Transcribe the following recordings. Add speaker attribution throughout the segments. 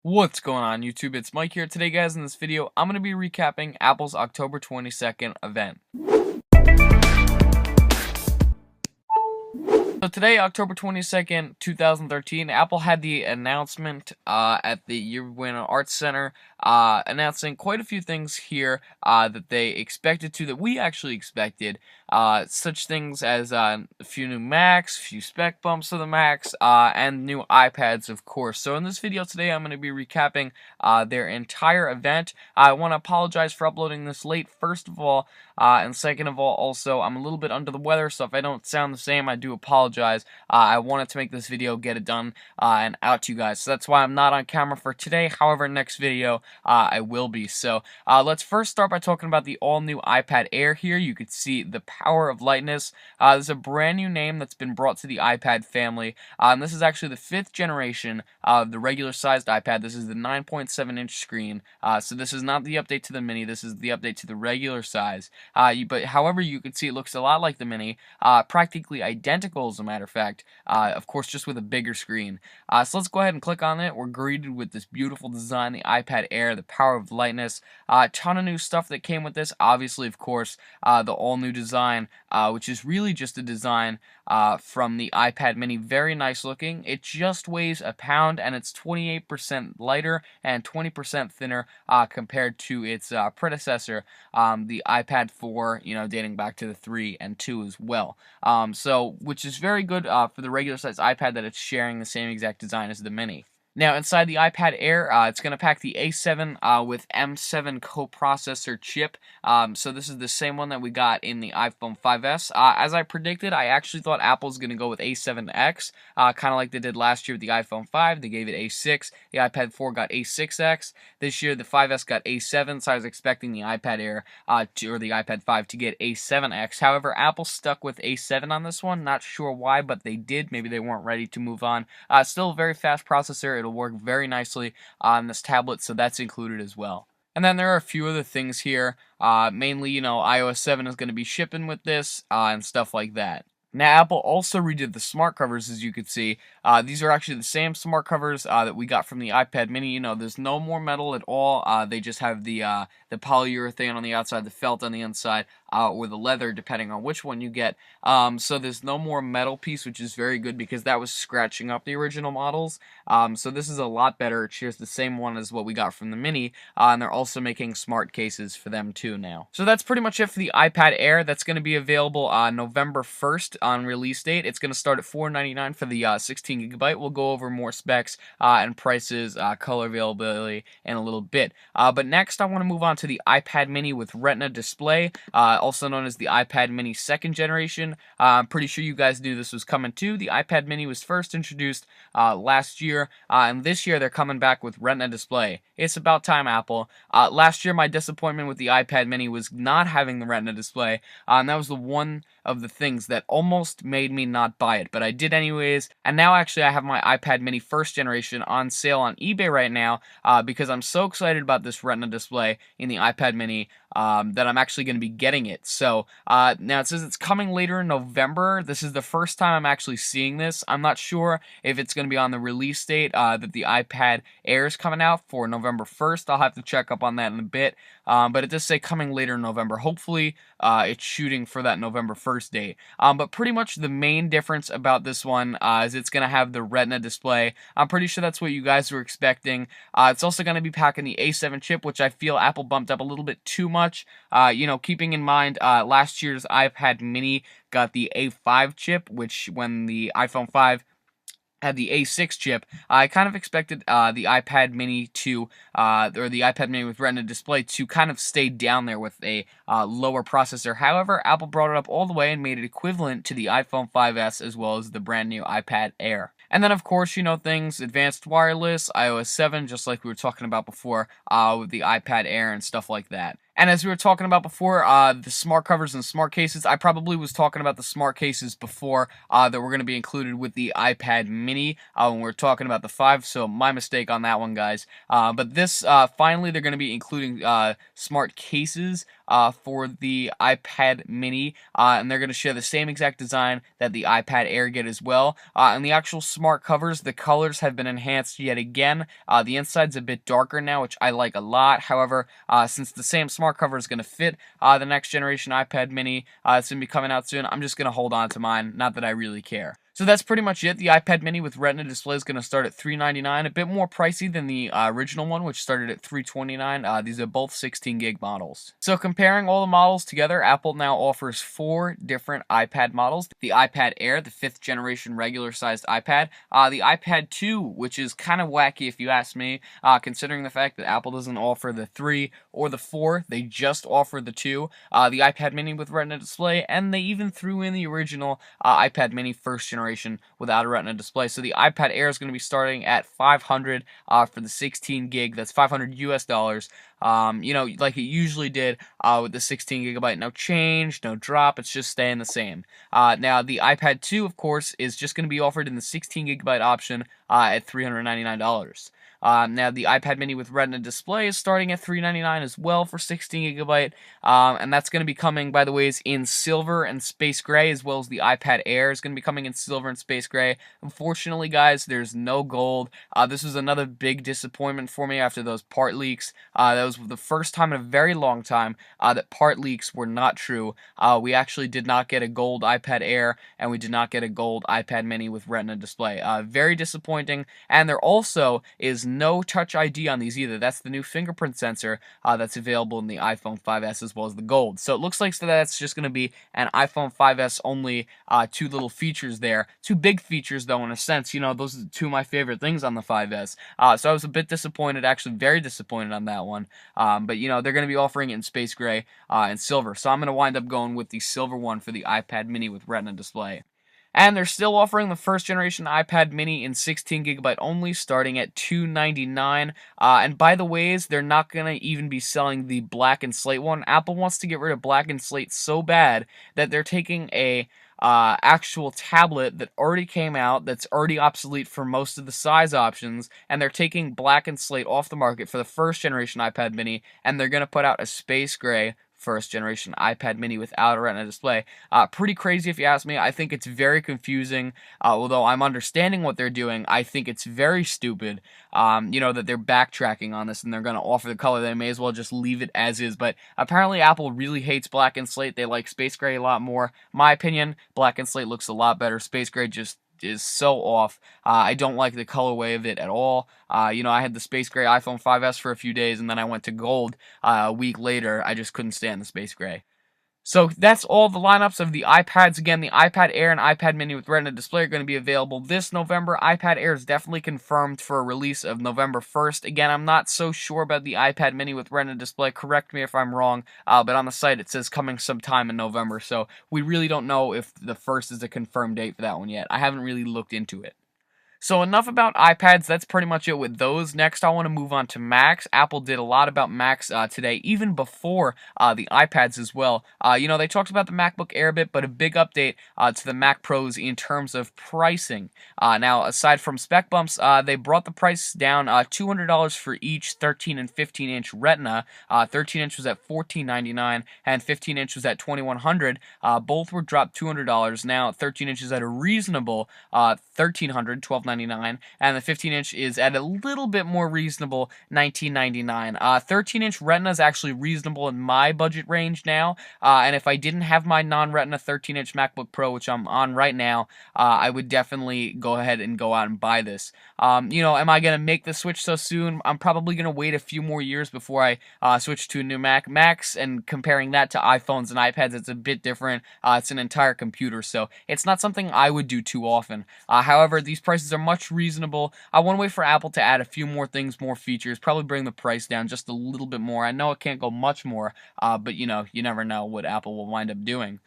Speaker 1: What's going on YouTube? It's Mike here. Today guys, in this video, I'm going to be recapping Apple's October 22nd event. So today, October 22nd, 2013, Apple had the announcement at the Urbana Arts Center announcing quite a few things here that they expected to, that we actually expected. Such things as a few new Macs, a few spec bumps of the Macs, and new iPads, of course. So in this video today, I'm going to be recapping their entire event. I want to apologize for uploading this late, first of all, and second of all, also, I'm a little bit under the weather, so if I don't sound the same, I do apologize. I wanted to make this video, get it done, and out to you guys. So that's why I'm not on camera for today. However, next video, I will be. So let's first start by talking about the all-new iPad Air here. You can see the power of lightness. There's a brand new name that's been brought to the iPad family, and this is actually the 5th generation of the regular-sized iPad. This is the 9.7-inch screen, so this is not the update to the Mini. This is the update to the regular size. But however, you can see it looks a lot like the Mini, practically identical as a matter of fact, of course just with a bigger screen. So let's go ahead and click on it. We're greeted with this beautiful design, the iPad Air, the power of lightness, a ton of new stuff that came with this. Obviously, of course, the all-new design, which is really just a design from the iPad Mini. Very nice looking. It just weighs a pound, and it's 28% lighter and 20% thinner compared to its predecessor, the iPad 4, dating back to the 3 and 2 as well. So, which is very good for the regular size iPad, that it's sharing the same exact design as the Mini. Now, inside the iPad Air, it's going to pack the A7 with M7 coprocessor chip. So this is the same one that we got in the iPhone 5S. As I predicted, I actually thought Apple's going to go with A7X, kind of like they did last year with the iPhone 5. They gave it A6. The iPad 4 got A6X. This year, the 5S got A7, so I was expecting the iPad Air or the iPad 5 to get A7X. However, Apple stuck with A7 on this one. Not sure why, but they did. Maybe they weren't ready to move on. Still a very fast processor. It'll work very nicely on this tablet, so that's included as well. And then there are a few other things here. Mainly, iOS 7 is going to be shipping with this and stuff like that. Now, Apple also redid the smart covers, as you can see. These are actually the same smart covers that we got from the iPad Mini. There's no more metal at all. They just have the polyurethane on the outside, the felt on the inside, or the leather, depending on which one you get. So there's no more metal piece, which is very good because that was scratching up the original models. So this is a lot better. It shares the same one as what we got from the Mini, and they're also making smart cases for them too now. So that's pretty much it for the iPad Air. That's going to be available on November 1st on release date. It's going to start at $499 for the 16GB. We'll go over more specs and prices, color availability in a little bit. But next, I want to move on to the iPad Mini with Retina display, also known as the iPad Mini 2nd generation. I'm pretty sure you guys knew this was coming too. The iPad Mini was first introduced last year, and this year they're coming back with Retina display. It's about time, Apple. Last year, my disappointment with the iPad Mini was not having the Retina display, and that was the one of the things that almost made me not buy it, but I did anyways. And now actually I have my iPad Mini 1st generation on sale on eBay right now because I'm so excited about this Retina display in the iPad Mini that I'm actually going to be getting it. So now it says it's coming later in November. This is the first time I'm actually seeing this. I'm not sure if it's going to be on the release date that the iPad Air is coming out for November 1st. I'll have to check up on that in a bit. But it does say coming later in November. Hopefully it's shooting for that November 1st date. But pretty much the main difference about this one is it's going to have the Retina display. I'm pretty sure that's what you guys were expecting. It's also going to be packing the A7 chip, which I feel Apple bumped up a little bit too much. Keeping in mind last year's iPad Mini got the A5 chip, which when the iPhone 5 had the A6 chip, I kind of expected the iPad Mini to, or the iPad Mini with Retina display to kind of stay down there with a lower processor. However, Apple brought it up all the way and made it equivalent to the iPhone 5S as well as the brand new iPad Air. And then, of course, things, advanced wireless, iOS 7, just like we were talking about before with the iPad Air and stuff like that. And as we were talking about before, the smart covers and smart cases, I probably was talking about the smart cases before that were going to be included with the iPad Mini when we were talking about the 5, so my mistake on that one, guys. But this, finally, they're going to be including smart cases for the iPad Mini, and they're going to share the same exact design that the iPad Air get as well. And the actual smart covers, the colors have been enhanced yet again. The inside's a bit darker now, which I like a lot. However, since the same smart cover is going to fit the next generation iPad Mini, it's going to be coming out soon, I'm just going to hold on to mine, not that I really care. So that's pretty much it. The iPad Mini with Retina display is going to start at $399, a bit more pricey than the original one, which started at $329. These are both 16 gig models. So comparing all the models together, Apple now offers 4 different iPad models. The iPad Air, the 5th generation regular sized iPad. The iPad 2, which is kind of wacky if you ask me, considering the fact that Apple doesn't offer the 3 or the 4, they just offer the 2. The iPad Mini with Retina display, and they even threw in the original iPad Mini 1st generation without a Retina display. So the iPad Air is going to be starting at $500 for the 16 gig. That's $500 US dollars. Like it usually did with the 16 gigabyte. No change, no drop. It's just staying the same. Now the iPad 2, of course, is just going to be offered in the 16 gigabyte option at $399. Now the iPad Mini with Retina display is starting at $399 as well for 16 gigabyte, and that's going to be coming, by the way, in silver and space gray, as well as the iPad Air is going to be coming in silver and space gray. Unfortunately, guys, there's no gold. This was another big disappointment for me after those part leaks. That was the first time in a very long time that part leaks were not true. We actually did not get a gold iPad Air, and we did not get a gold iPad Mini with Retina display. Very disappointing, and there also is no Touch ID on these either. That's the new fingerprint sensor that's available in the iPhone 5S as well as the Gold. So it looks like that's just going to be an iPhone 5S only 2 little features there. 2 big features, though, in a sense. Those are 2 of my favorite things on the 5S. So I was a bit disappointed, actually very disappointed on that one. But, they're going to be offering it in space gray and silver. So I'm going to wind up going with the silver one for the iPad Mini with Retina display. And they're still offering the 1st generation iPad Mini in 16 gigabyte only, starting at $299. And by the ways, they're not going to even be selling the black and slate one. Apple wants to get rid of black and slate so bad that they're taking a actual tablet that already came out, that's already obsolete for most of the size options, and they're taking black and slate off the market for the 1st generation iPad Mini, and they're going to put out a space gray 1st generation iPad Mini without a Retina display. Pretty crazy if you ask me. I think it's very confusing. Although I'm understanding what they're doing, I think it's very stupid, that they're backtracking on this and they're going to offer the color. They may as well just leave it as is. But apparently Apple really hates black and slate. They like space gray a lot more. My opinion, black and slate looks a lot better. Space gray just is so off. I don't like the colorway of it at all. I had the space gray iPhone 5S for a few days, and then I went to gold a week later. I just couldn't stand the space gray. So that's all the lineups of the iPads. Again, the iPad Air and iPad Mini with Retina display are going to be available this November. iPad Air is definitely confirmed for a release of November 1st. Again, I'm not so sure about the iPad Mini with Retina display. Correct me if I'm wrong, but on the site it says coming sometime in November. So we really don't know if the 1st is a confirmed date for that one yet. I haven't really looked into it. So enough about iPads, that's pretty much it with those. Next, I want to move on to Macs. Apple did a lot about Macs today, even before the iPads as well. They talked about the MacBook Air a bit, but a big update to the Mac Pros in terms of pricing. Now, aside from spec bumps, they brought the price down $200 for each 13 and 15-inch Retina. 13-inch was at $1499, and 15-inch was at $2100. Both were dropped $200. Now, 13 inches at a reasonable $1300, $1299, and the 15-inch is at a little bit more reasonable $1999. 13-inch Retina is actually reasonable in my budget range now, and if I didn't have my non-Retina 13-inch MacBook Pro, which I'm on right now, I would definitely go ahead and go out and buy this. Am I going to make the switch so soon? I'm probably going to wait a few more years before I switch to a new Mac. Macs, and comparing that to iPhones and iPads, it's a bit different. It's an entire computer, so it's not something I would do too often. However, these prices are much reasonable. I want to wait for Apple to add a few more things, more features, probably bring the price down just a little bit more. I know it can't go much more, but you never know what Apple will wind up doing.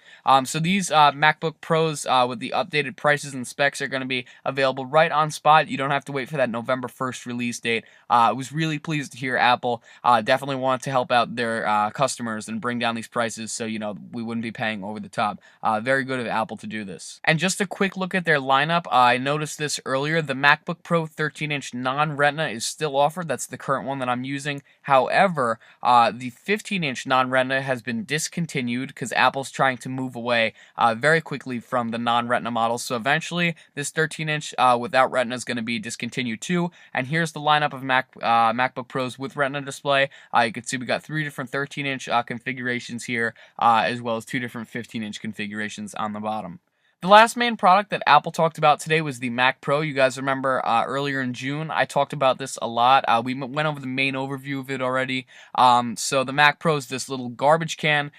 Speaker 1: So these MacBook Pros with the updated prices and specs are going to be available right on spot. You don't have to wait for that November 1st release date. I was really pleased to hear Apple definitely wanted to help out their customers and bring down these prices so we wouldn't be paying over the top. Very good of Apple to do this. And just a quick look at their lineup. I noticed this earlier earlier, the MacBook Pro 13-inch non-Retina is still offered. That's the current one that I'm using. However, the 15-inch non-Retina has been discontinued because Apple's trying to move away very quickly from the non-Retina models. So eventually, this 13-inch without Retina is going to be discontinued too. And here's the lineup of MacBook Pros with Retina display. You can see we got 3 different 13-inch configurations here, as well as 2 different 15-inch configurations on the bottom. The last main product that Apple talked about today was the Mac Pro. You guys remember earlier in June, I talked about this a lot. We went over the main overview of it already. So the Mac Pro is this little garbage can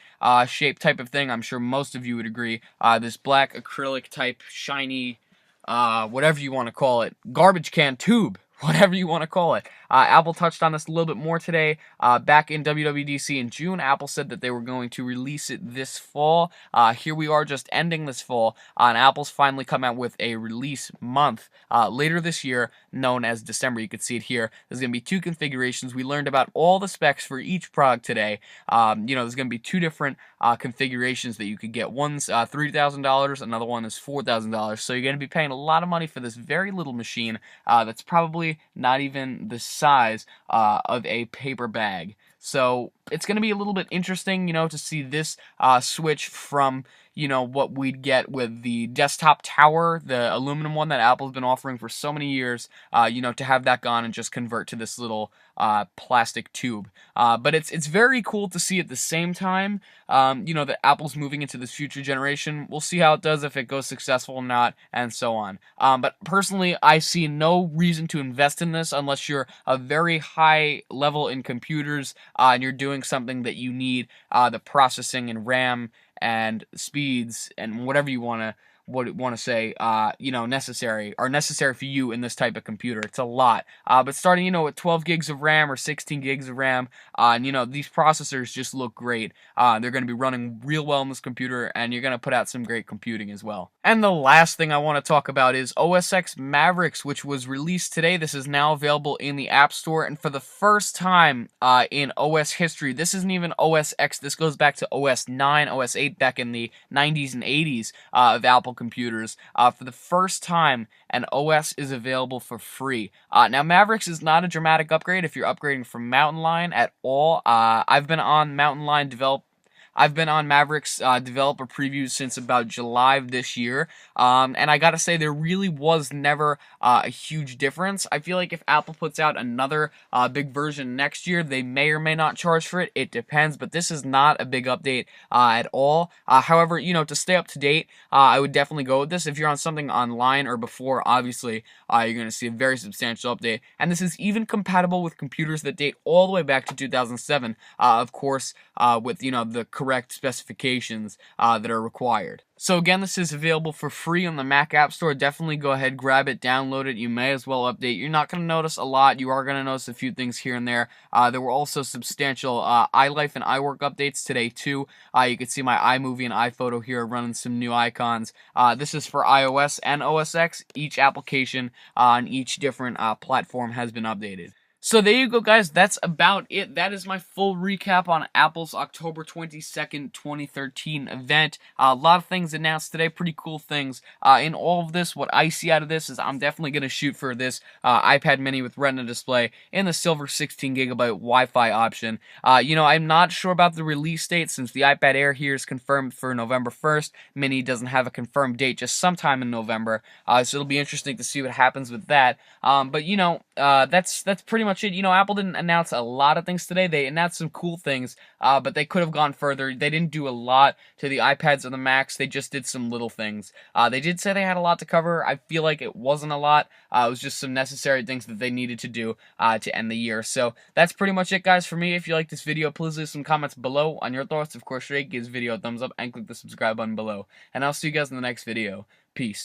Speaker 1: shaped type of thing. I'm sure most of you would agree. This black acrylic type shiny, whatever you want to call it, garbage can tube. Whatever you want to call it. Apple touched on this a little bit more today. Back in WWDC in June, Apple said that they were going to release it this fall. Here we are just ending this fall, and Apple's finally come out with a release month later this year, known as December. You can see it here. There's going to be 2 configurations. We learned about all the specs for each product today. There's going to be 2 different configurations that you could get. One's $3,000, another one is $4,000. So you're going to be paying a lot of money for this very little machine that's probably not even the size of a paper bag. So it's going to be a little bit interesting, to see this switch from, what we'd get with the desktop tower, the aluminum one that Apple's been offering for so many years, to have that gone and just convert to this little plastic tube. But it's very cool to see at the same time, that Apple's moving into this future generation. We'll see how it does, if it goes successful or not, and so on. But personally, I see no reason to invest in this unless you're a very high level in computers, and you're doing something that you need the processing and RAM and speeds and whatever you want to say, necessary for you in this type of computer. It's a lot. But starting, with 12 gigs of RAM or 16 gigs of RAM, and, these processors just look great. They're going to be running real well in this computer, and you're going to put out some great computing as well. And the last thing I want to talk about is X Mavericks, which was released today. This is now available in the App Store, and for the first time in OS history, this isn't even OS X. This goes back to OS 9, OS 8 back in the 90s and 80s of Apple computers. For the first time, an OS is available for free. Now, Mavericks is not a dramatic upgrade if you're upgrading from Mountain Lion at all. I've been on Mavericks developer previews since about July of this year, and I gotta say, there really was never a huge difference. I feel like if Apple puts out another big version next year, they may or may not charge for it. It depends, but this is not a big update at all. However, to stay up to date, I would definitely go with this. If you're on something online or before, obviously, you're going to see a very substantial update, and this is even compatible with computers that date all the way back to 2007, of course, with, the correct specifications that are required. So again, this is available for free on the Mac App Store. Definitely go ahead, grab it, download it. You may as well update. You're not going to notice a lot. You are going to notice a few things here and there. There were also substantial iLife and iWork updates today too. You can see my iMovie and iPhoto here running some new icons. This is for iOS and OS X. Each application on each different platform has been updated. So there you go, guys. That's about it. That is my full recap on Apple's October 22nd, 2013 event. A lot of things announced today, pretty cool things. In all of this, what I see out of this is I'm definitely going to shoot for this iPad mini with Retina display and the silver 16GB Wi-Fi option. I'm not sure about the release date since the iPad Air here is confirmed for November 1st. Mini doesn't have a confirmed date, just sometime in November. So it'll be interesting to see what happens with that. But that's pretty much it. Apple didn't announce a lot of things today. They announced some cool things, but they could have gone further. They didn't do a lot to the iPads or the Macs. They just did some little things. They did say they had a lot to cover. I feel like it wasn't a lot. It was just some necessary things that they needed to do to end the year. So that's pretty much it, guys, for me. If you like this video, please leave some comments below on your thoughts. Of course, rate, give this video a thumbs up, and click the subscribe button below. And I'll see you guys in the next video. Peace.